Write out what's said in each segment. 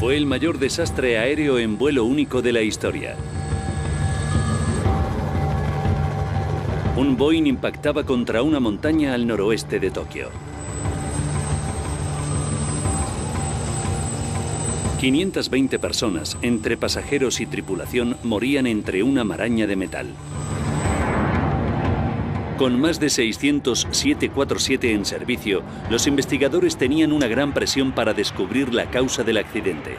Fue el mayor desastre aéreo en vuelo único de la historia. Un Boeing impactaba contra una montaña al noroeste de Tokio. 520 personas, entre pasajeros y tripulación, morían entre una maraña de metal. Con más de 600 747 en servicio, los investigadores tenían una gran presión para descubrir la causa del accidente.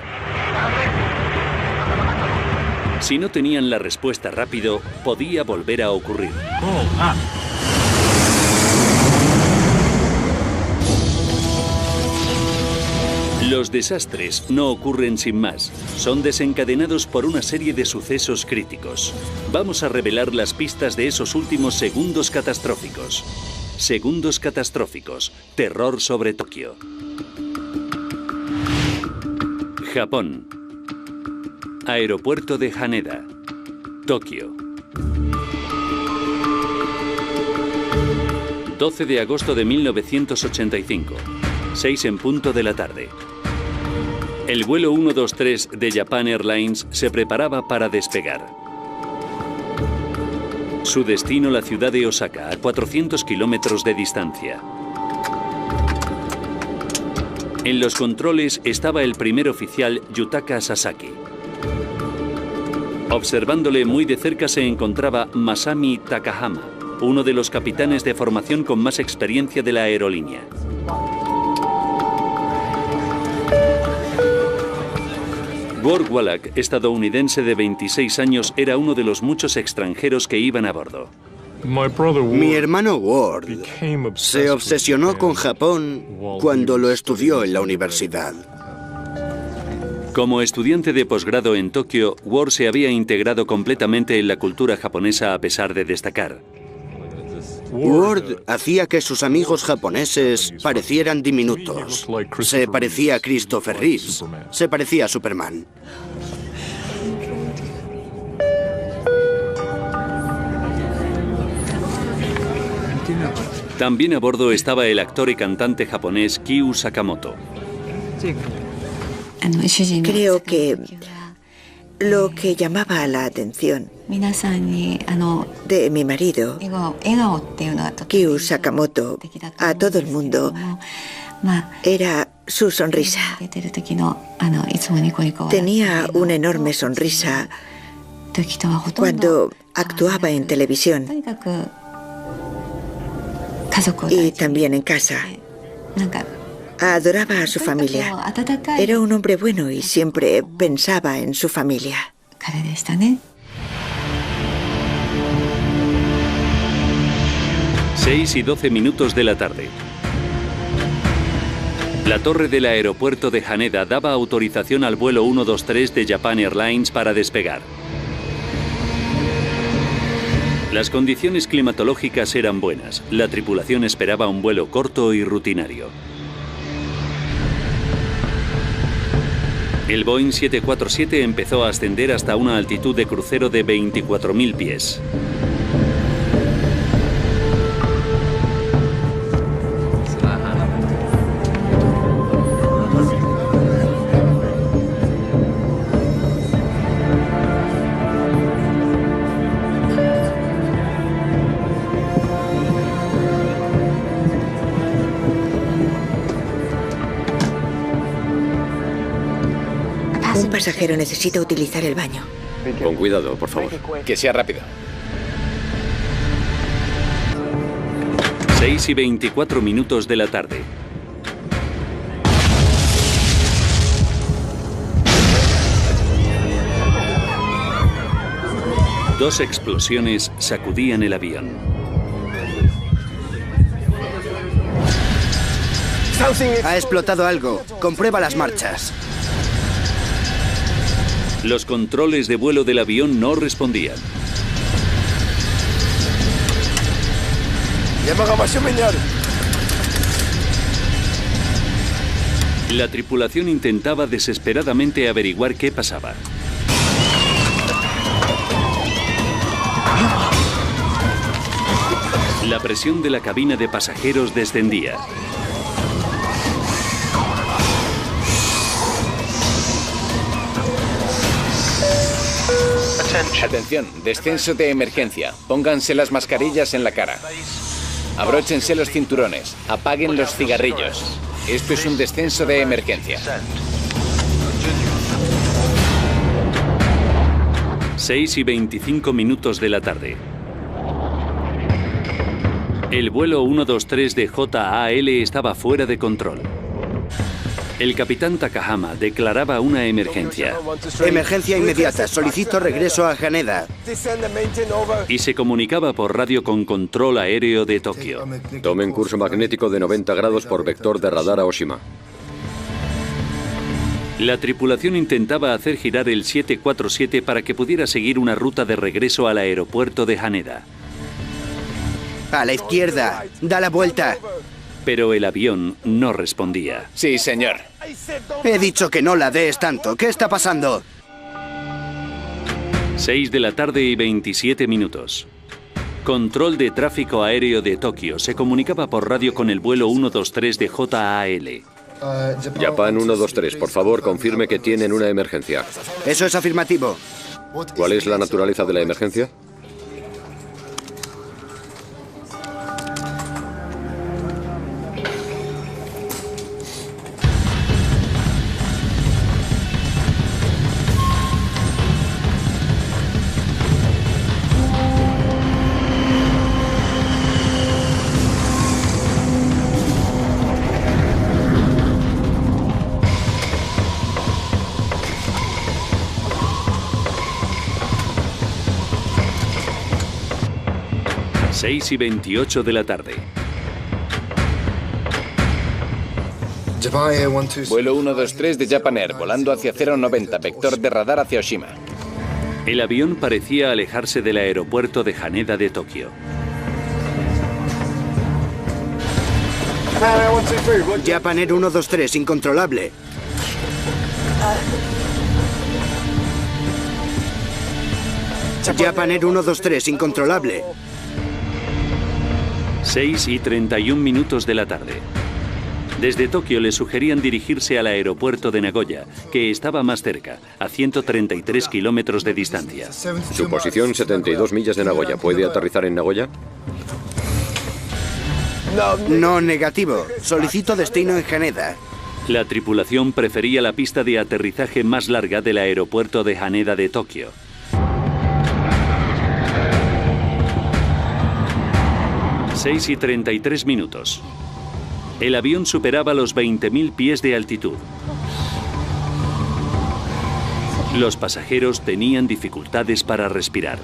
Si no tenían la respuesta rápido, podía volver a ocurrir. Los desastres no ocurren sin más. Son desencadenados por una serie de sucesos críticos. Vamos a revelar las pistas de esos últimos segundos catastróficos. Segundos catastróficos. Terror sobre Tokio. Japón. Aeropuerto de Haneda. Tokio. 12 de agosto de 1985. 6 en punto de la tarde. El vuelo 123 de Japan Airlines se preparaba para despegar. Su destino, la ciudad de Osaka, a 400 kilómetros de distancia. En los controles estaba el primer oficial Yutaka Sasaki. Observándole muy de cerca se encontraba Masami Takahama, uno de los capitanes de formación con más experiencia de la aerolínea. Ward Wallach, estadounidense de 26 años, era uno de los muchos extranjeros que iban a bordo. Mi hermano Ward se obsesionó con Japón cuando lo estudió en la universidad. Como estudiante de posgrado en Tokio, Ward se había integrado completamente en la cultura japonesa a pesar de destacar. Ward hacía que sus amigos japoneses parecieran diminutos. Se parecía a Christopher Reeves. Se parecía a Superman. También a bordo estaba el actor y cantante japonés Kyu Sakamoto. Creo que lo que llamaba la atención de mi marido, Kyu Sakamoto, a todo el mundo, era su sonrisa. Tenía una enorme sonrisa cuando actuaba en televisión y también en casa. Adoraba a su familia. Era un hombre bueno y siempre pensaba en su familia. 6 y 12 minutos de la tarde. La torre del aeropuerto de Haneda daba autorización al vuelo 123 de Japan Airlines para despegar. Las condiciones climatológicas eran buenas. La tripulación esperaba un vuelo corto y rutinario. El Boeing 747 empezó a ascender hasta una altitud de crucero de 24.000 pies. Un pasajero necesita utilizar el baño. Con cuidado, por favor. Que sea rápido. 6 y 24 minutos de la tarde. Dos explosiones sacudían el avión. Ha explotado algo. Comprueba las marchas. Los controles de vuelo del avión no respondían. La tripulación intentaba desesperadamente averiguar qué pasaba. La presión de la cabina de pasajeros descendía. Atención, descenso de emergencia. Pónganse las mascarillas en la cara. Abróchense los cinturones. Apaguen los cigarrillos. Esto es un descenso de emergencia. 6:25 de la tarde. El vuelo 123 de JAL estaba fuera de control. El capitán Takahama declaraba una emergencia. Emergencia inmediata. Solicito regreso a Haneda. Y se comunicaba por radio con control aéreo de Tokio. Tomen curso magnético de 90 grados por vector de radar a Oshima. La tripulación intentaba hacer girar el 747 para que pudiera seguir una ruta de regreso al aeropuerto de Haneda. A la izquierda. Da la vuelta. Pero el avión no respondía. Sí, señor. He dicho que no la des tanto. ¿Qué está pasando? 6:27 Control de tráfico aéreo de Tokio se comunicaba por radio con el vuelo 123 de JAL. Japan 123, por favor, confirme que tienen una emergencia. Eso es afirmativo. ¿Cuál es la naturaleza de la emergencia? Seis y 28 de la tarde. Vuelo 123 de Japan Air, volando hacia 090, vector de radar hacia Oshima. El avión parecía alejarse del aeropuerto de Haneda de Tokio. Japan Air 123, incontrolable. Japan Air 123, incontrolable. 6:31 de la tarde. Desde Tokio le sugerían dirigirse al aeropuerto de Nagoya, que estaba más cerca, a 133 kilómetros de distancia. Su posición, 72 millas de Nagoya. ¿Puede aterrizar en Nagoya? No, negativo. Solicito destino en Haneda. La tripulación prefería la pista de aterrizaje más larga del aeropuerto de Haneda de Tokio. 6:33. El avión superaba los 20.000 pies de altitud. Los pasajeros tenían dificultades para respirar.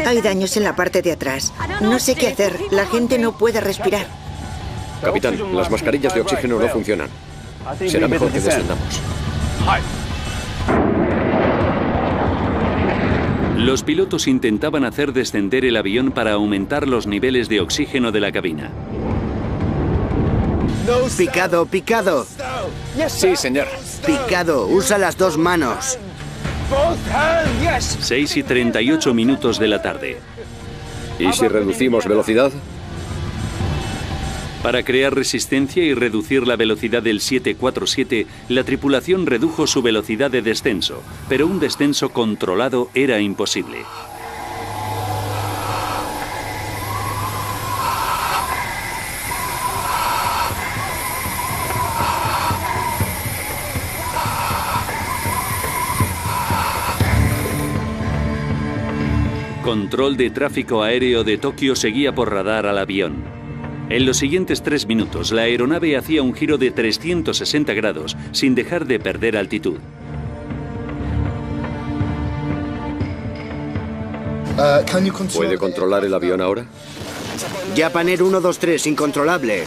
Hay daños en la parte de atrás. No sé qué hacer. La gente no puede respirar. Capitán, las mascarillas de oxígeno no funcionan. Será mejor que descendamos. Los pilotos intentaban hacer descender el avión para aumentar los niveles de oxígeno de la cabina. Picado, picado. Sí, señor. Picado, usa las dos manos. 6:38 de la tarde. ¿Y si reducimos velocidad? Para crear resistencia y reducir la velocidad del 747, la tripulación redujo su velocidad de descenso, pero un descenso controlado era imposible. Control de tráfico aéreo de Tokio seguía por radar al avión. En los siguientes 3 minutos, la aeronave hacía un giro de 360 grados sin dejar de perder altitud. ¿Puede controlar el avión ahora? Japan Air 123, incontrolable.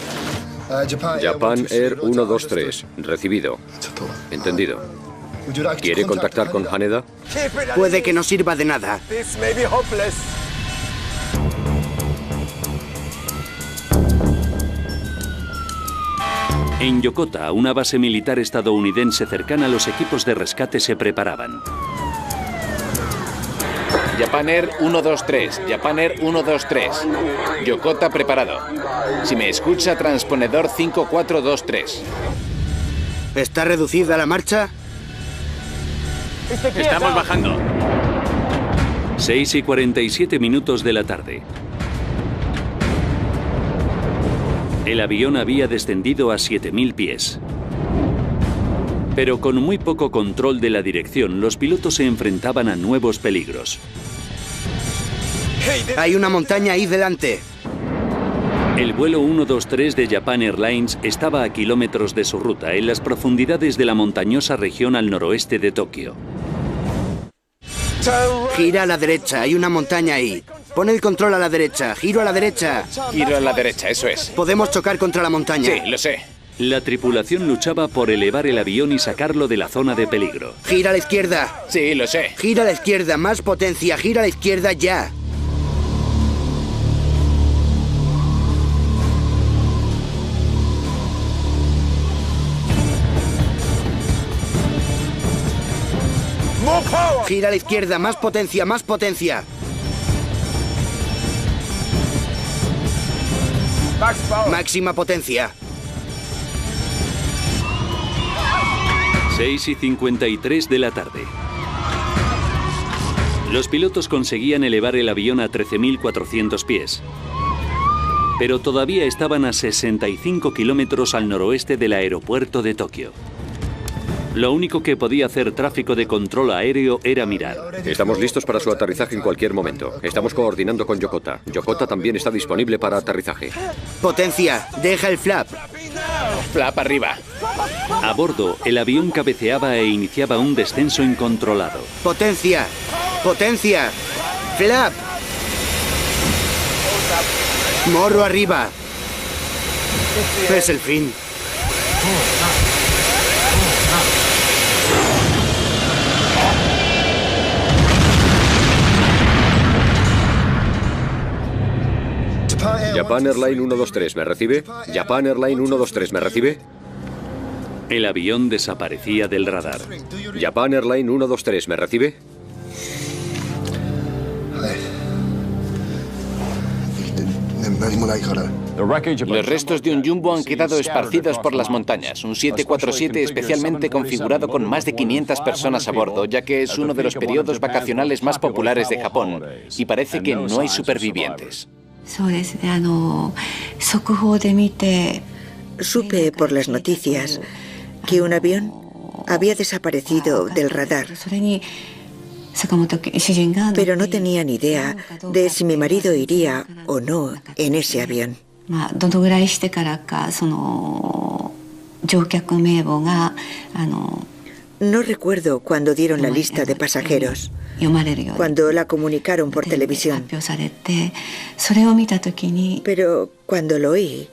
Japan Air 123, recibido. Entendido. ¿Quiere contactar con Haneda? Puede que no sirva de nada. En Yokota, una base militar estadounidense cercana, los equipos de rescate se preparaban. Japan Air 123, Japan Air 123. Yokota preparado. Si me escucha, transponedor 5423. ¿Está reducida la marcha? Estamos bajando. 6:47 de la tarde. El avión había descendido a 7000 pies. Pero con muy poco control de la dirección, los pilotos se enfrentaban a nuevos peligros. Hay una montaña ahí delante. El vuelo 123 de Japan Airlines estaba a kilómetros de su ruta, en las profundidades de la montañosa región al noroeste de Tokio. Gira a la derecha, hay una montaña ahí. Pon el control a la derecha, giro a la derecha. Giro a la derecha, eso es. Podemos chocar contra la montaña. Sí, lo sé. La tripulación luchaba por elevar el avión y sacarlo de la zona de peligro. Gira a la izquierda. Sí, lo sé. Gira a la izquierda, más potencia, gira a la izquierda ya. Gira a la izquierda, más potencia, más potencia. Máxima potencia. 6:53 de la tarde. Los pilotos conseguían elevar el avión a 13.400 pies. Pero todavía estaban a 65 kilómetros al noroeste del aeropuerto de Tokio. Lo único que podía hacer tráfico de control aéreo era mirar. Estamos listos para su aterrizaje en cualquier momento. Estamos coordinando con Yokota. Yokota también está disponible para aterrizaje. Potencia, deja el flap. Flap arriba. A bordo, el avión cabeceaba e iniciaba un descenso incontrolado. Potencia, potencia, flap. Morro arriba. Es el fin. Japan Airline 123, ¿me recibe? Japan Airline 123, ¿me recibe? El avión desaparecía del radar. Japan Airline 123, ¿me recibe? Los restos de un jumbo han quedado esparcidos por las montañas. Un 747 especialmente configurado con más de 500 personas a bordo, ya que es uno de los periodos vacacionales más populares de Japón. Y parece que no hay supervivientes. Supe por las noticias que un avión había desaparecido del radar. Pero no tenía ni idea de si mi marido iría o no en ese avión. No recuerdo cuando dieron la lista de pasajeros, cuando la comunicaron por televisión. Pero cuando lo oí,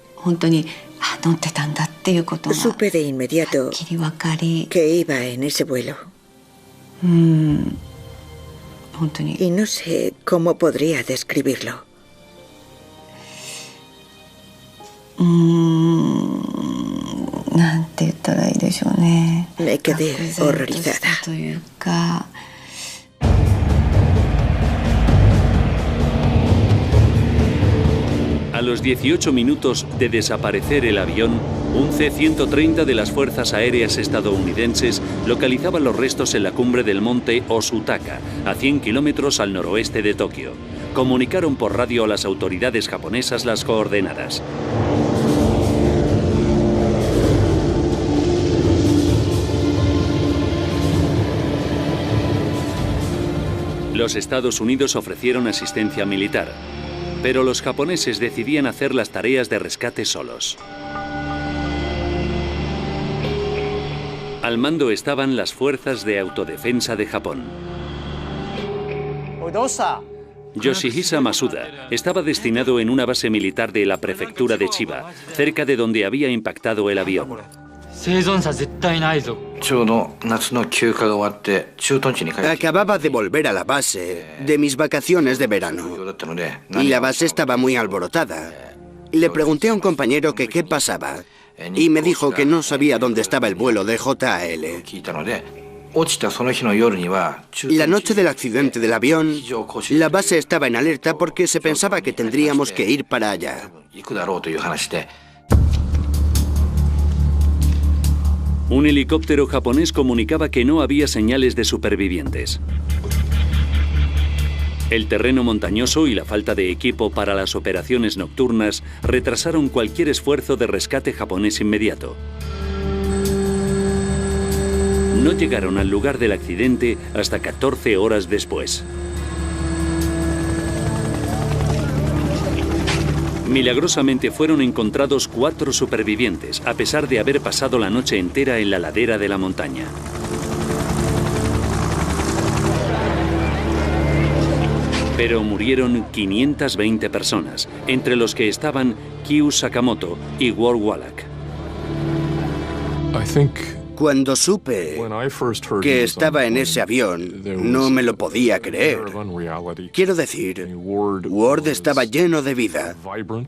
supe de inmediato que iba en ese vuelo. Y no sé cómo podría describirlo. Me quedé horrorizada. A los 18 minutos de desaparecer el avión, un C-130 de las Fuerzas Aéreas estadounidenses localizaba los restos en la cumbre del monte Osutaka, a 100 kilómetros al noroeste de Tokio. Comunicaron por radio a las autoridades japonesas las coordenadas. Los Estados Unidos ofrecieron asistencia militar, pero los japoneses decidían hacer las tareas de rescate solos. Al mando estaban las Fuerzas de Autodefensa de Japón. Yoshihisa Masuda estaba destinado en una base militar de la prefectura de Chiba, cerca de donde había impactado el avión. Acababa de volver a la base de mis vacaciones de verano y la base estaba muy alborotada. Le pregunté a un compañero que qué pasaba y me dijo que no sabía dónde estaba el vuelo de JAL. La noche del accidente del avión, la base estaba en alerta porque se pensaba que tendríamos que ir para allá. Un helicóptero japonés comunicaba que no había señales de supervivientes. El terreno montañoso y la falta de equipo para las operaciones nocturnas retrasaron cualquier esfuerzo de rescate japonés inmediato. No llegaron al lugar del accidente hasta 14 horas después. Milagrosamente fueron encontrados 4 supervivientes, a pesar de haber pasado la noche entera en la ladera de la montaña. Pero murieron 520 personas, entre los que estaban Kyu Sakamoto y Ward Wallach. Cuando supe que estaba en ese avión, no me lo podía creer. Quiero decir, Ward estaba lleno de vida.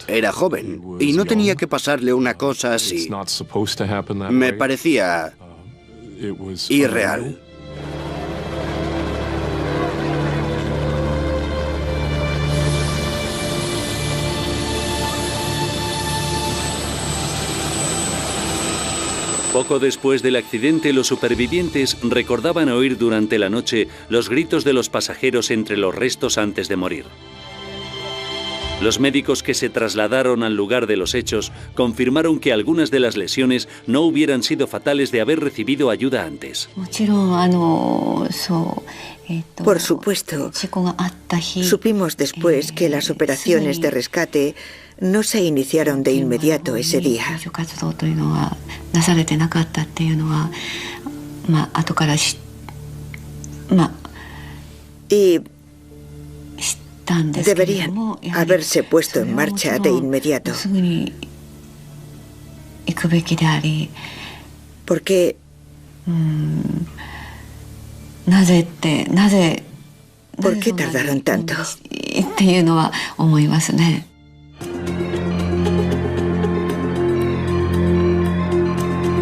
Era joven y no tenía que pasarle una cosa así. Me parecía irreal. Poco después del accidente, los supervivientes recordaban oír durante la noche los gritos de los pasajeros entre los restos antes de morir. Los médicos que se trasladaron al lugar de los hechos confirmaron que algunas de las lesiones no hubieran sido fatales de haber recibido ayuda antes. Por supuesto, supimos después que las operaciones de rescate no se iniciaron de inmediato ese día. Y deberían haberse puesto en marcha de inmediato. Porque ¿por qué tardaron tanto?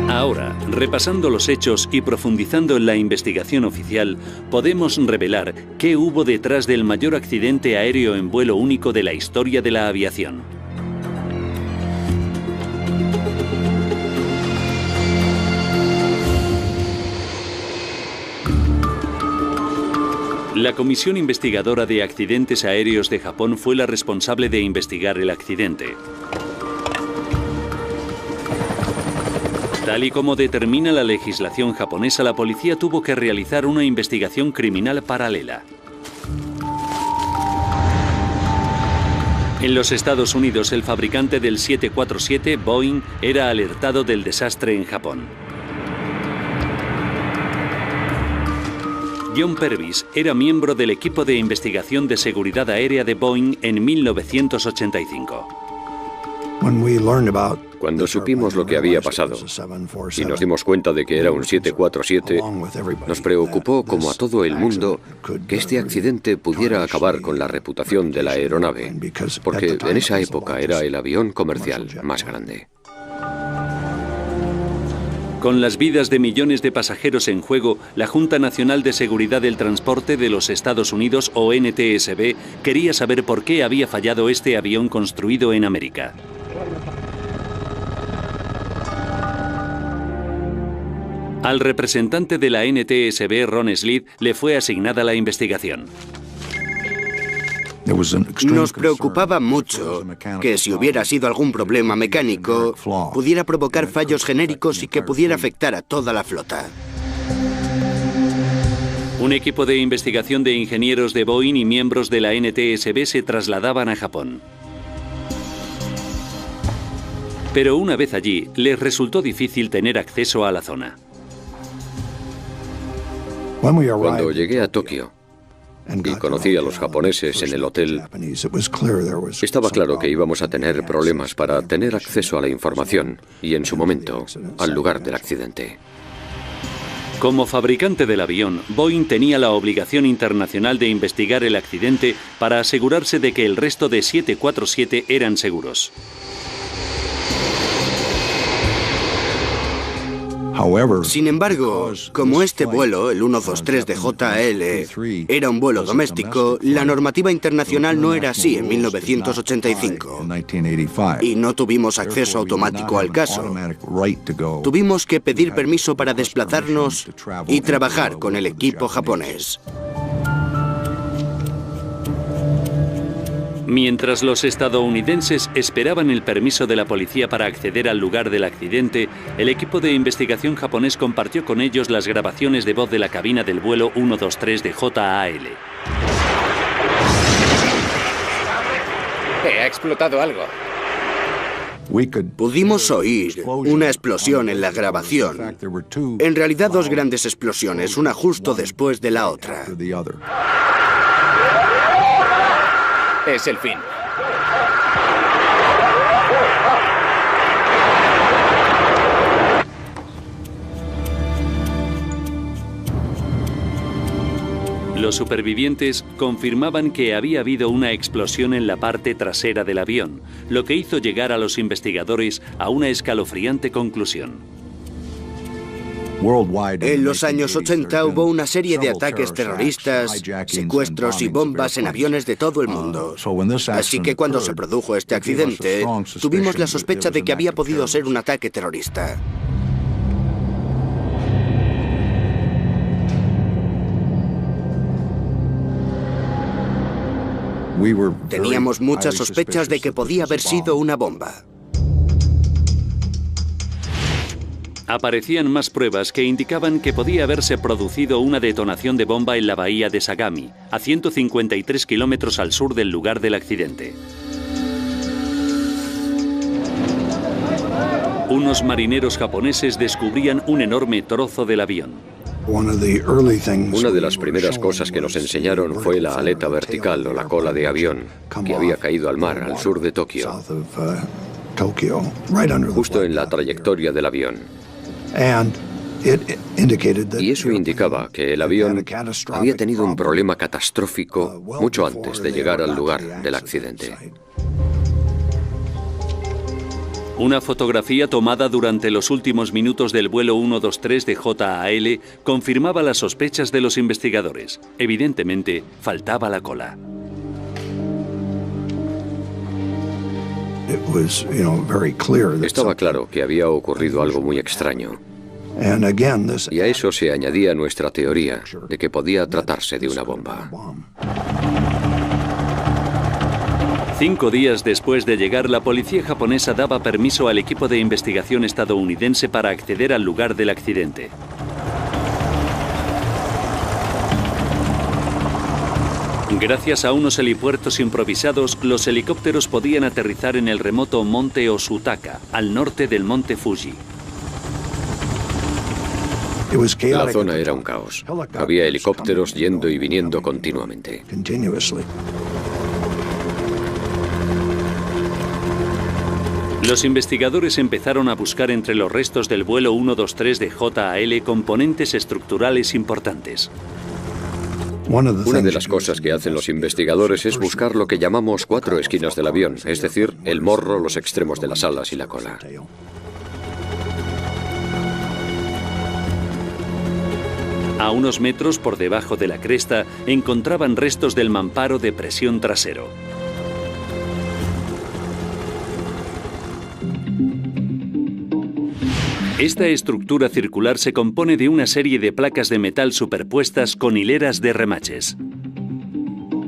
Ahora, repasando los hechos y profundizando en la investigación oficial, podemos revelar qué hubo detrás del mayor accidente aéreo en vuelo único de la historia de la aviación. La Comisión Investigadora de Accidentes Aéreos de Japón fue la responsable de investigar el accidente. Tal y como determina la legislación japonesa, la policía tuvo que realizar una investigación criminal paralela. En los Estados Unidos, el fabricante del 747, Boeing, era alertado del desastre en Japón. John Purvis era miembro del equipo de investigación de seguridad aérea de Boeing en 1985. Cuando supimos lo que había pasado y nos dimos cuenta de que era un 747, nos preocupó, como a todo el mundo, que este accidente pudiera acabar con la reputación de la aeronave, porque en esa época era el avión comercial más grande. Con las vidas de millones de pasajeros en juego, la Junta Nacional de Seguridad del Transporte de los Estados Unidos, o NTSB, quería saber por qué había fallado este avión construido en América. Al representante de la NTSB, Ron Sleeth, le fue asignada la investigación. Nos preocupaba mucho que si hubiera sido algún problema mecánico, pudiera provocar fallos genéricos y que pudiera afectar a toda la flota. Un equipo de investigación de ingenieros de Boeing y miembros de la NTSB se trasladaban a Japón. Pero una vez allí, les resultó difícil tener acceso a la zona. Cuando llegué a Tokio y conocí a los japoneses en el hotel, estaba claro que íbamos a tener problemas para tener acceso a la información y, en su momento, al lugar del accidente. Como fabricante del avión, Boeing tenía la obligación internacional de investigar el accidente para asegurarse de que el resto de 747 eran seguros. Sin embargo, como este vuelo, el 123 de JAL, era un vuelo doméstico, la normativa internacional no era así en 1985. Y no tuvimos acceso automático al caso. Tuvimos que pedir permiso para desplazarnos y trabajar con el equipo japonés. Mientras los estadounidenses esperaban el permiso de la policía para acceder al lugar del accidente, el equipo de investigación japonés compartió con ellos las grabaciones de voz de la cabina del vuelo 123 de JAL. Ha explotado algo. Pudimos oír una explosión en la grabación. En realidad, dos grandes explosiones, una justo después de la otra. Es el fin. Los supervivientes confirmaban que había habido una explosión en la parte trasera del avión, lo que hizo llegar a los investigadores a una escalofriante conclusión. En los años 80 hubo una serie de ataques terroristas, secuestros y bombas en aviones de todo el mundo. Así que cuando se produjo este accidente, tuvimos la sospecha de que había podido ser un ataque terrorista. Teníamos muchas sospechas de que podía haber sido una bomba. Aparecían más pruebas que indicaban que podía haberse producido una detonación de bomba en la bahía de Sagami, a 153 kilómetros al sur del lugar del accidente. Unos marineros japoneses descubrían un enorme trozo del avión. Una de las primeras cosas que nos enseñaron fue la aleta vertical o la cola de avión, que había caído al mar al sur de Tokio, justo en la trayectoria del avión. Y eso indicaba que el avión había tenido un problema catastrófico mucho antes de llegar al lugar del accidente. Una fotografía tomada durante los últimos minutos del vuelo 123 de JAL confirmaba las sospechas de los investigadores. Evidentemente, faltaba la cola. Estaba claro que había ocurrido algo muy extraño. Y a eso se añadía nuestra teoría de que podía tratarse de una bomba. 5 días después de llegar, la policía japonesa daba permiso al equipo de investigación estadounidense para acceder al lugar del accidente. Gracias a unos helipuertos improvisados, los helicópteros podían aterrizar en el remoto monte Osutaka, al norte del monte Fuji. La zona era un caos. Había helicópteros yendo y viniendo continuamente. Los investigadores empezaron a buscar entre los restos del vuelo 123 de JAL componentes estructurales importantes. Una de las cosas que hacen los investigadores es buscar lo que llamamos 4 esquinas del avión, es decir, el morro, los extremos de las alas y la cola. A unos metros por debajo de la cresta encontraban restos del mamparo de presión trasero. Esta estructura circular se compone de una serie de placas de metal superpuestas con hileras de remaches.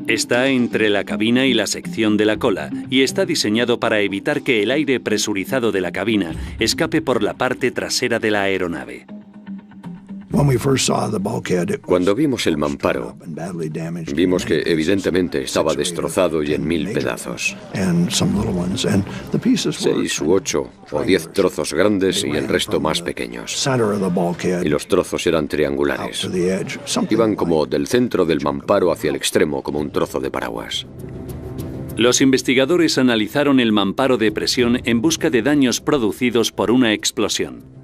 Está entre la cabina y la sección de la cola y está diseñado para evitar que el aire presurizado de la cabina escape por la parte trasera de la aeronave. Cuando vimos el mamparo, vimos que evidentemente estaba destrozado y en 1000 pedazos. 6 u 8 o 10 trozos grandes y el resto más pequeños. Y los trozos eran triangulares. Iban como del centro del mamparo hacia el extremo, como un trozo de paraguas. Los investigadores analizaron el mamparo de presión en busca de daños producidos por una explosión.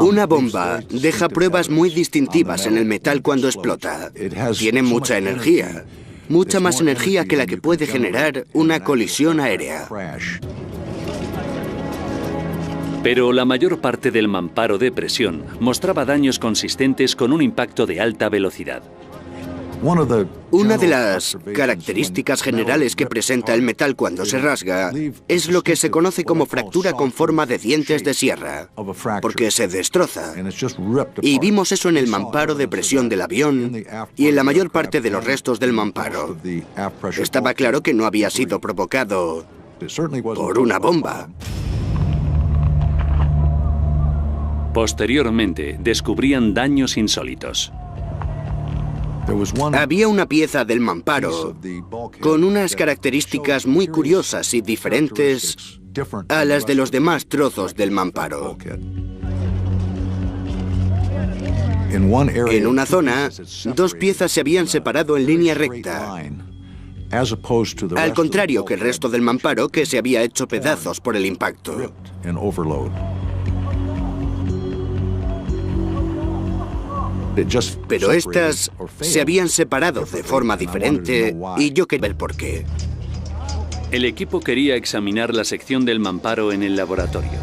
Una bomba deja pruebas muy distintivas en el metal cuando explota. Tiene mucha energía, mucha más energía que la que puede generar una colisión aérea. Pero la mayor parte del mamparo de presión mostraba daños consistentes con un impacto de alta velocidad. Una de las características generales que presenta el metal cuando se rasga es lo que se conoce como fractura con forma de dientes de sierra, porque se destroza. Y vimos eso en el mamparo de presión del avión y en la mayor parte de los restos del mamparo. Estaba claro que no había sido provocado por una bomba. Posteriormente, descubrían daños insólitos. Había una pieza del mamparo con unas características muy curiosas y diferentes a las de los demás trozos del mamparo. En una zona, dos piezas se habían separado en línea recta, al contrario que el resto del mamparo, que se había hecho pedazos por el impacto. Pero estas se habían separado de forma diferente y yo quería ver por qué. El equipo quería examinar la sección del mamparo en el laboratorio.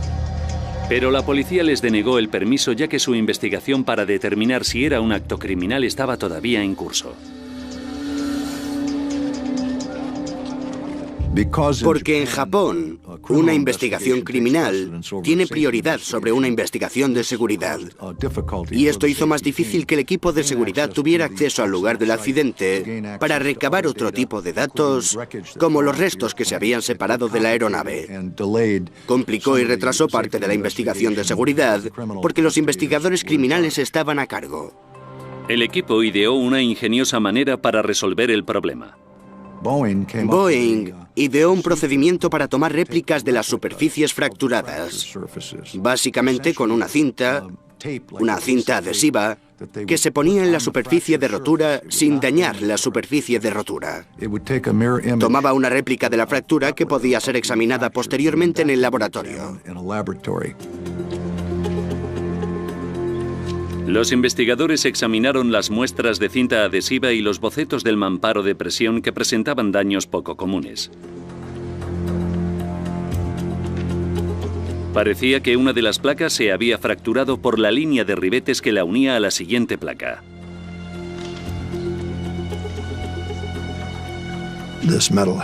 Pero la policía les denegó el permiso ya que su investigación para determinar si era un acto criminal estaba todavía en curso. Porque en Japón, una investigación criminal tiene prioridad sobre una investigación de seguridad. Y esto hizo más difícil que el equipo de seguridad tuviera acceso al lugar del accidente para recabar otro tipo de datos, como los restos que se habían separado de la aeronave. Complicó y retrasó parte de la investigación de seguridad porque los investigadores criminales estaban a cargo. El equipo ideó una ingeniosa manera para resolver el problema. Boeing ideó un procedimiento para tomar réplicas de las superficies fracturadas, básicamente con una cinta adhesiva, que se ponía en la superficie de rotura sin dañar la superficie de rotura. Tomaba una réplica de la fractura que podía ser examinada posteriormente en el laboratorio. Los investigadores examinaron las muestras de cinta adhesiva y los bocetos del mamparo de presión que presentaban daños poco comunes. Parecía que una de las placas se había fracturado por la línea de ribetes que la unía a la siguiente placa.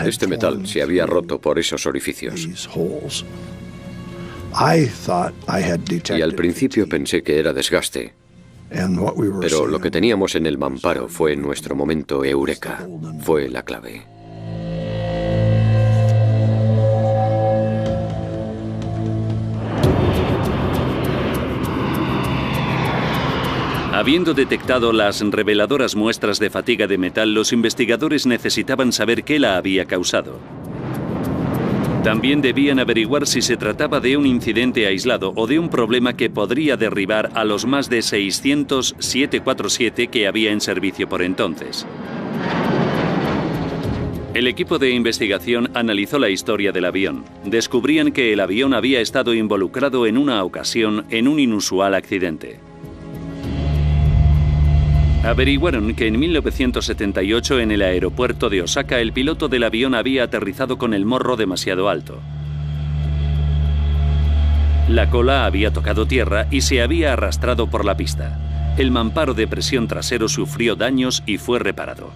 Este metal se había roto por esos orificios. Y al principio pensé que era desgaste. Pero lo que teníamos en el mamparo fue nuestro momento eureka. Fue la clave. Habiendo detectado las reveladoras muestras de fatiga de metal, los investigadores necesitaban saber qué la había causado. También debían averiguar si se trataba de un incidente aislado o de un problema que podría derribar a los más de 600 747 que había en servicio por entonces. El equipo de investigación analizó la historia del avión. Descubrían que el avión había estado involucrado en una ocasión en un inusual accidente. Averiguaron que en 1978 en el aeropuerto de Osaka el piloto del avión había aterrizado con el morro demasiado alto. La cola había tocado tierra y se había arrastrado por la pista. El mamparo de presión trasero sufrió daños y fue reparado.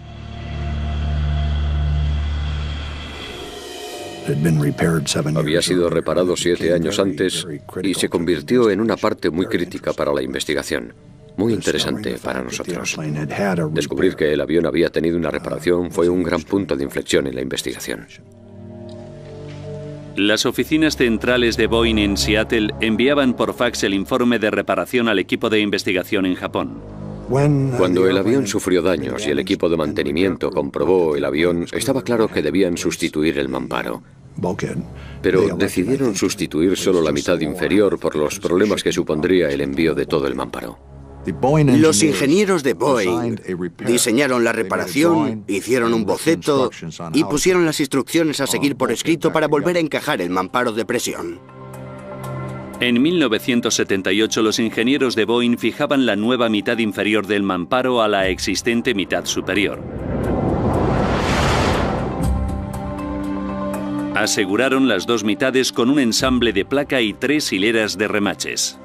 Había sido reparado 7 años antes y se convirtió en una parte muy crítica para la investigación. Muy interesante para nosotros. Descubrir que el avión había tenido una reparación fue un gran punto de inflexión en la investigación. Las oficinas centrales de Boeing en Seattle enviaban por fax el informe de reparación al equipo de investigación en Japón. Cuando el avión sufrió daños y el equipo de mantenimiento comprobó el avión, estaba claro que debían sustituir el mamparo. Pero decidieron sustituir solo la mitad inferior por los problemas que supondría el envío de todo el mamparo. Los ingenieros de Boeing diseñaron la reparación, hicieron un boceto y pusieron las instrucciones a seguir por escrito para volver a encajar el mamparo de presión. En 1978 los ingenieros de Boeing fijaban la nueva mitad inferior del mamparo a la existente mitad superior. Aseguraron las dos mitades con un ensamble de placa y 3 hileras de remaches.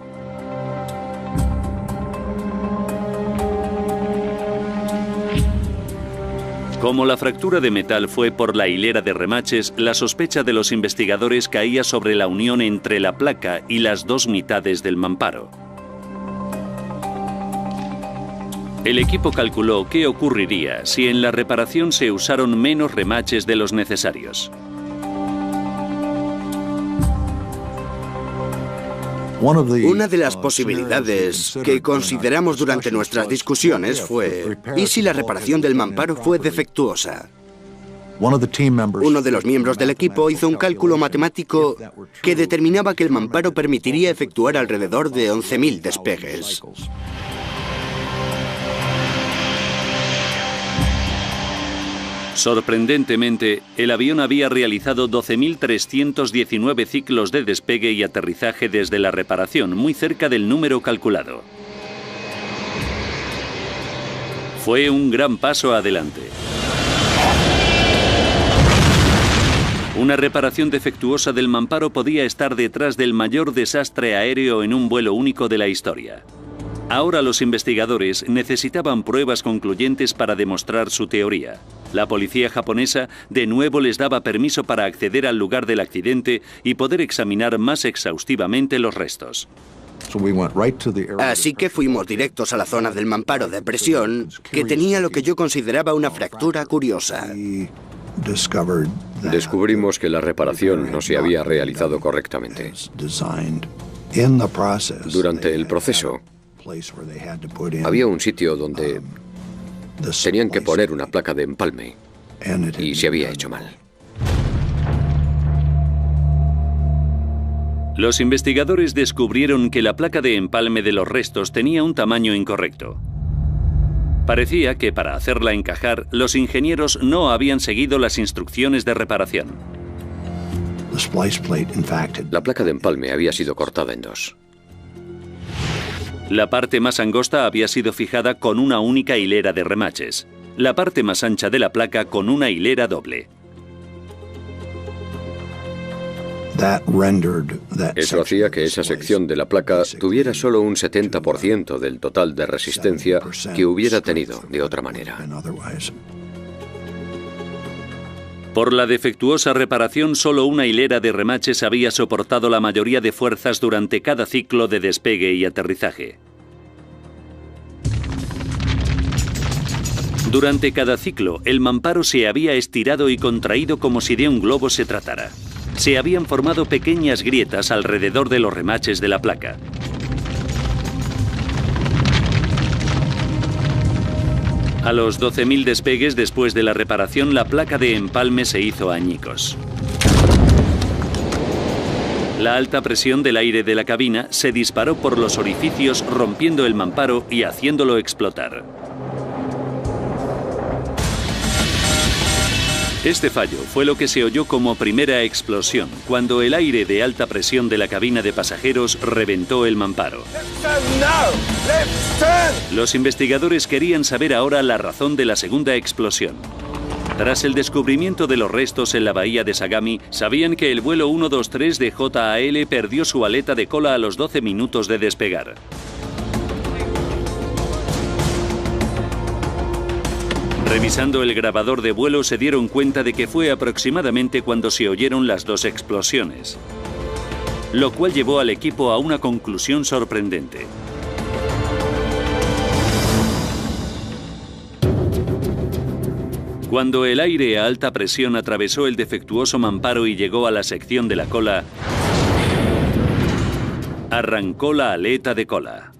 Como la fractura de metal fue por la hilera de remaches, la sospecha de los investigadores caía sobre la unión entre la placa y las dos mitades del mamparo. El equipo calculó qué ocurriría si en la reparación se usaron menos remaches de los necesarios. Una de las posibilidades que consideramos durante nuestras discusiones fue: ¿y si la reparación del mamparo fue defectuosa? Uno de los miembros del equipo hizo un cálculo matemático que determinaba que el mamparo permitiría efectuar alrededor de 11.000 despegues. Sorprendentemente, el avión había realizado 12.319 ciclos de despegue y aterrizaje desde la reparación, muy cerca del número calculado. Fue un gran paso adelante. Una reparación defectuosa del mamparo podía estar detrás del mayor desastre aéreo en un vuelo único de la historia. Ahora los investigadores necesitaban pruebas concluyentes para demostrar su teoría. La policía japonesa de nuevo les daba permiso para acceder al lugar del accidente y poder examinar más exhaustivamente los restos. Así que fuimos directos a la zona del mamparo de presión, que tenía lo que yo consideraba una fractura curiosa. Descubrimos que la reparación no se había realizado correctamente. Durante el proceso, había un sitio donde tenían que poner una placa de empalme y se había hecho mal. Los investigadores descubrieron que la placa de empalme de los restos tenía un tamaño incorrecto. Parecía que para hacerla encajar, los ingenieros no habían seguido las instrucciones de reparación. La placa de empalme había sido cortada en dos. La parte más angosta había sido fijada con una única hilera de remaches. La parte más ancha de la placa con una hilera doble. Eso hacía que esa sección de la placa tuviera solo un 70% del total de resistencia que hubiera tenido de otra manera. Por la defectuosa reparación, solo una hilera de remaches había soportado la mayoría de fuerzas durante cada ciclo de despegue y aterrizaje. Durante cada ciclo, el mamparo se había estirado y contraído como si de un globo se tratara. Se habían formado pequeñas grietas alrededor de los remaches de la placa. A los 12.000 despegues después de la reparación, la placa de empalme se hizo añicos. La alta presión del aire de la cabina se disparó por los orificios, rompiendo el mamparo y haciéndolo explotar. Este fallo fue lo que se oyó como primera explosión, cuando el aire de alta presión de la cabina de pasajeros reventó el mamparo. Los investigadores querían saber ahora la razón de la segunda explosión. Tras el descubrimiento de los restos en la bahía de Sagami, sabían que el vuelo 123 de JAL perdió su aleta de cola a los 12 minutos de despegar. Revisando el grabador de vuelo, se dieron cuenta de que fue aproximadamente cuando se oyeron las dos explosiones, lo cual llevó al equipo a una conclusión sorprendente. Cuando el aire a alta presión atravesó el defectuoso mamparo y llegó a la sección de la cola, arrancó la aleta de cola.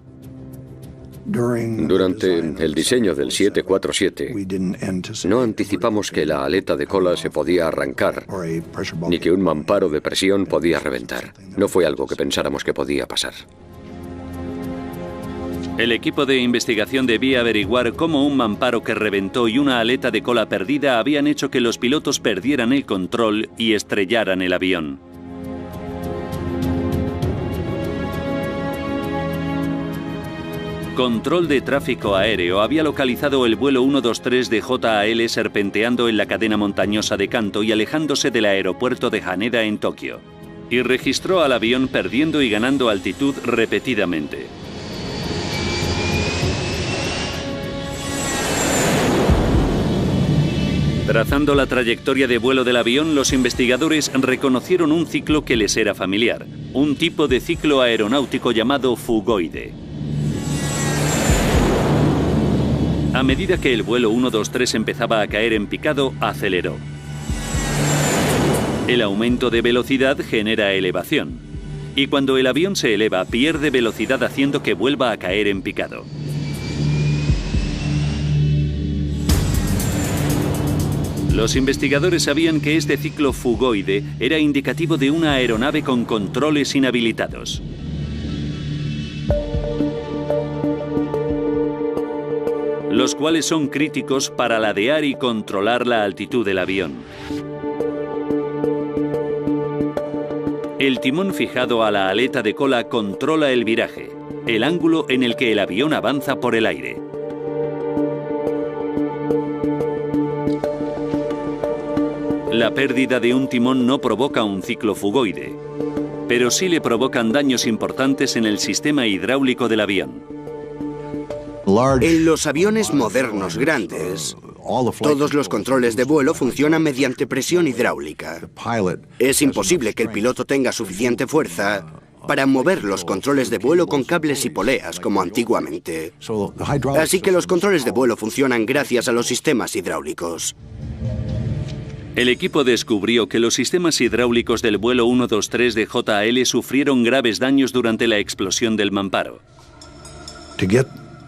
Durante el diseño del 747, no anticipamos que la aleta de cola se podía arrancar, ni que un mamparo de presión podía reventar. No fue algo que pensáramos que podía pasar. El equipo de investigación debía averiguar cómo un mamparo que reventó y una aleta de cola perdida habían hecho que los pilotos perdieran el control y estrellaran el avión. Control de tráfico aéreo había localizado el vuelo 123 de JAL serpenteando en la cadena montañosa de Kanto y alejándose del aeropuerto de Haneda en Tokio, y registró al avión perdiendo y ganando altitud repetidamente. Trazando la trayectoria de vuelo del avión, los investigadores reconocieron un ciclo que les era familiar, un tipo de ciclo aeronáutico llamado fugoide. A medida que el vuelo 123 empezaba a caer en picado, aceleró. El aumento de velocidad genera elevación, y cuando el avión se eleva, pierde velocidad haciendo que vuelva a caer en picado. Los investigadores sabían que este ciclo fugoide era indicativo de una aeronave con controles inhabilitados. Los cuales son críticos para ladear y controlar la altitud del avión. El timón fijado a la aleta de cola controla el viraje, el ángulo en el que el avión avanza por el aire. La pérdida de un timón no provoca un ciclo fugoide, pero sí le provocan daños importantes en el sistema hidráulico del avión. En los aviones modernos grandes, todos los controles de vuelo funcionan mediante presión hidráulica. Es imposible que el piloto tenga suficiente fuerza para mover los controles de vuelo con cables y poleas, como antiguamente. Así que los controles de vuelo funcionan gracias a los sistemas hidráulicos. El equipo descubrió que los sistemas hidráulicos del vuelo 123 de JAL sufrieron graves daños durante la explosión del mamparo.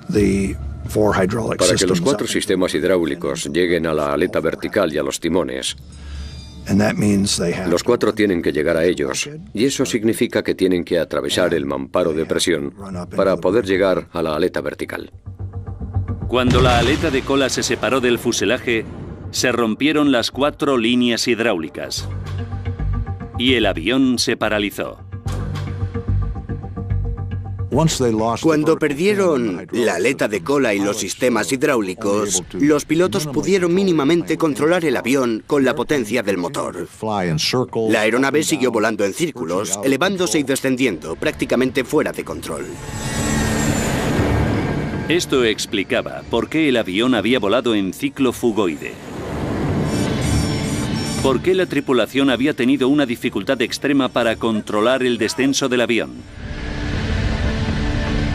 Para que los 4 sistemas hidráulicos lleguen a la aleta vertical y a los timones, los 4 tienen que llegar a ellos, y eso significa que tienen que atravesar el mamparo de presión para poder llegar a la aleta vertical. Cuando la aleta de cola se separó del fuselaje, se rompieron las 4 líneas hidráulicas y el avión se paralizó. Cuando perdieron la aleta de cola y los sistemas hidráulicos, los pilotos pudieron mínimamente controlar el avión con la potencia del motor. La aeronave siguió volando en círculos, elevándose y descendiendo, prácticamente fuera de control. Esto explicaba por qué el avión había volado en ciclo fugoide. ¿Por qué la tripulación había tenido una dificultad extrema para controlar el descenso del avión?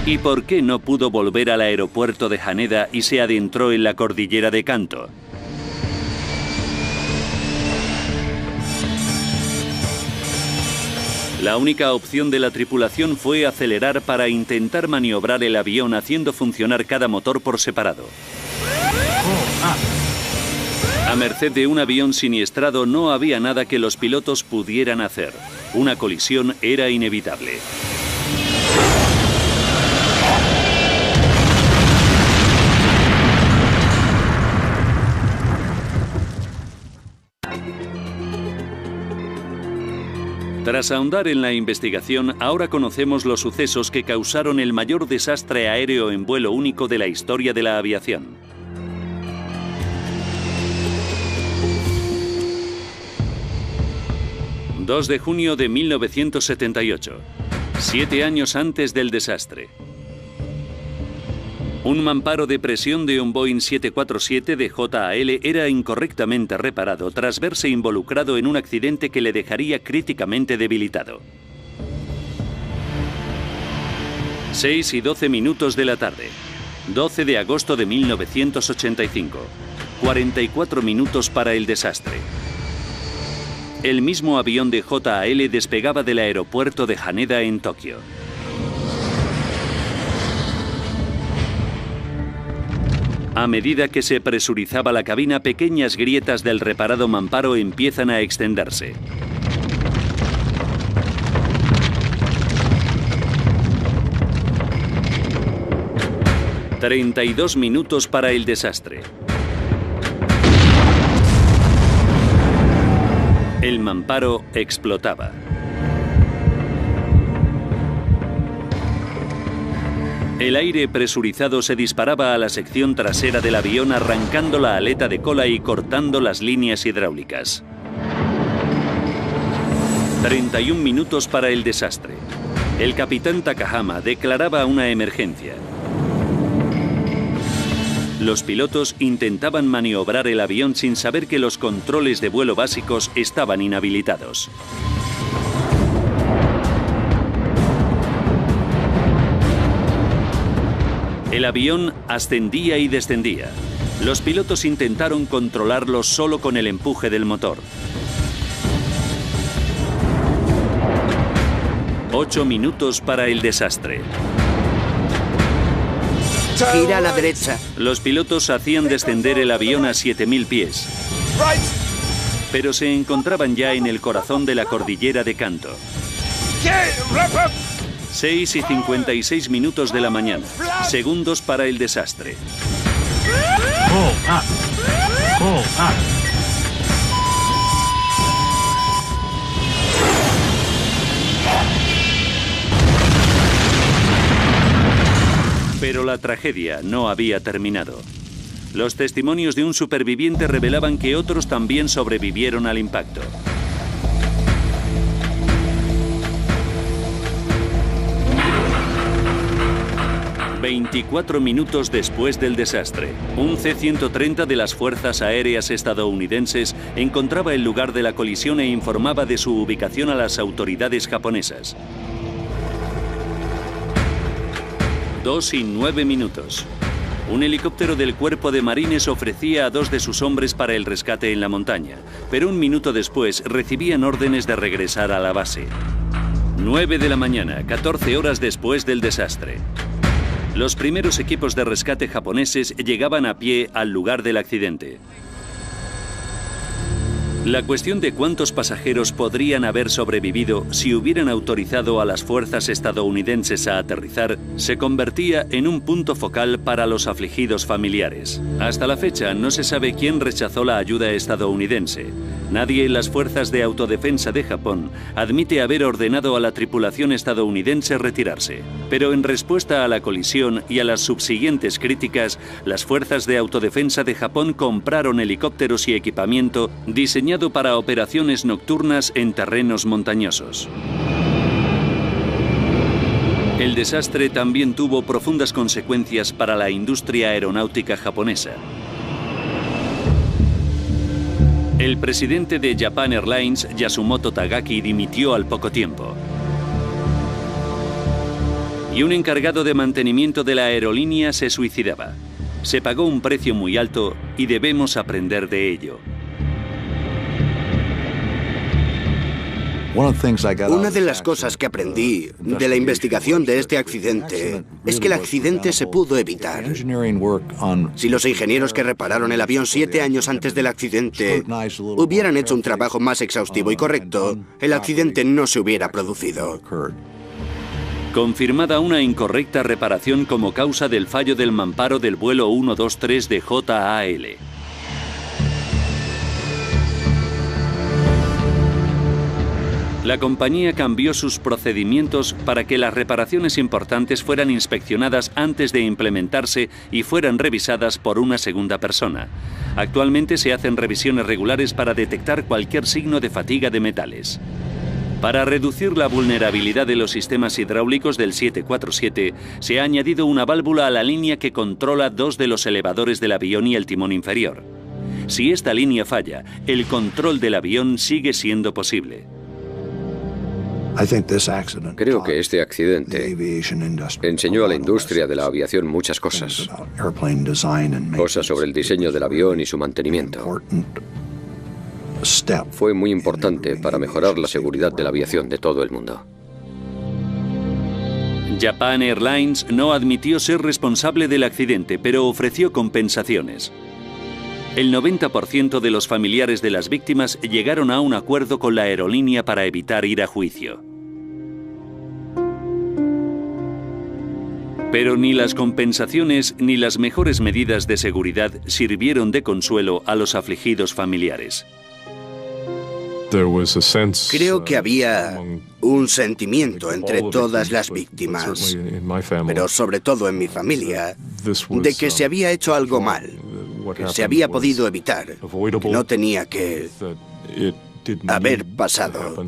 ¿Y por qué no pudo volver al aeropuerto de Haneda y se adentró en la cordillera de Kanto? La única opción de la tripulación fue acelerar para intentar maniobrar el avión haciendo funcionar cada motor por separado. A merced de un avión siniestrado no había nada que los pilotos pudieran hacer. Una colisión era inevitable. Tras ahondar en la investigación, ahora conocemos los sucesos que causaron el mayor desastre aéreo en vuelo único de la historia de la aviación. 2 de junio de 1978, 7 años antes del desastre. Un mamparo de presión de un Boeing 747 de JAL era incorrectamente reparado tras verse involucrado en un accidente que le dejaría críticamente debilitado. 6 y 12 minutos de la tarde, 12 de agosto de 1985, 44 minutos para el desastre. El mismo avión de JAL despegaba del aeropuerto de Haneda en Tokio. A medida que se presurizaba la cabina, pequeñas grietas del reparado mamparo empiezan a extenderse. ...32 minutos para el desastre. El mamparo explotaba. El aire presurizado se disparaba a la sección trasera del avión, arrancando la aleta de cola y cortando las líneas hidráulicas. 31 minutos para el desastre. El capitán Takahama declaraba una emergencia. Los pilotos intentaban maniobrar el avión sin saber que los controles de vuelo básicos estaban inhabilitados. El avión ascendía y descendía. Los pilotos intentaron controlarlo solo con el empuje del motor. 8 minutos para el desastre. Gira a la derecha. Los pilotos hacían descender el avión a 7000 pies. Pero se encontraban ya en el corazón de la cordillera de Kanto. 6:56 minutos de la mañana. Segundos para el desastre. Pero la tragedia no había terminado. Los testimonios de un superviviente revelaban que otros también sobrevivieron al impacto. ...24 minutos después del desastre, un C-130 de las Fuerzas Aéreas estadounidenses encontraba el lugar de la colisión e informaba de su ubicación a las autoridades japonesas. 2:09 minutos. Un helicóptero del Cuerpo de Marines ofrecía a 2 de sus hombres para el rescate en la montaña, pero un minuto después recibían órdenes de regresar a la base. 9 de la mañana, 14 horas después del desastre. Los primeros equipos de rescate japoneses llegaban a pie al lugar del accidente. La cuestión de cuántos pasajeros podrían haber sobrevivido si hubieran autorizado a las fuerzas estadounidenses a aterrizar se convertía en un punto focal para los afligidos familiares. Hasta la fecha no se sabe quién rechazó la ayuda estadounidense. Nadie en las fuerzas de autodefensa de Japón admite haber ordenado a la tripulación estadounidense retirarse. Pero en respuesta a la colisión y a las subsiguientes críticas, las fuerzas de autodefensa de Japón compraron helicópteros y equipamiento diseñado para operaciones nocturnas en terrenos montañosos. El desastre también tuvo profundas consecuencias para la industria aeronáutica japonesa. El presidente de Japan Airlines, Yasumoto Tagaki, dimitió al poco tiempo. Y un encargado de mantenimiento de la aerolínea se suicidaba. Se pagó un precio muy alto y debemos aprender de ello. Una de las cosas que aprendí de la investigación de este accidente es que el accidente se pudo evitar. Si los ingenieros que repararon el avión 7 años antes del accidente hubieran hecho un trabajo más exhaustivo y correcto, el accidente no se hubiera producido. Confirmada una incorrecta reparación como causa del fallo del mamparo del vuelo 123 de JAL. La compañía cambió sus procedimientos para que las reparaciones importantes fueran inspeccionadas antes de implementarse y fueran revisadas por una segunda persona. Actualmente se hacen revisiones regulares para detectar cualquier signo de fatiga de metales. Para reducir la vulnerabilidad de los sistemas hidráulicos del 747, se ha añadido una válvula a la línea que controla 2 de los elevadores del avión y el timón inferior. Si esta línea falla, el control del avión sigue siendo posible. Creo que este accidente enseñó a la industria de la aviación muchas cosas. Cosas sobre el diseño del avión y su mantenimiento. Fue muy importante para mejorar la seguridad de la aviación de todo el mundo. Japan Airlines no admitió ser responsable del accidente, pero ofreció compensaciones. El 90% de los familiares de las víctimas llegaron a un acuerdo con la aerolínea para evitar ir a juicio. Pero ni las compensaciones ni las mejores medidas de seguridad sirvieron de consuelo a los afligidos familiares. Creo que había un sentimiento entre todas las víctimas, pero sobre todo en mi familia, de que se había hecho algo mal, que se había podido evitar, que no tenía que haber pasado.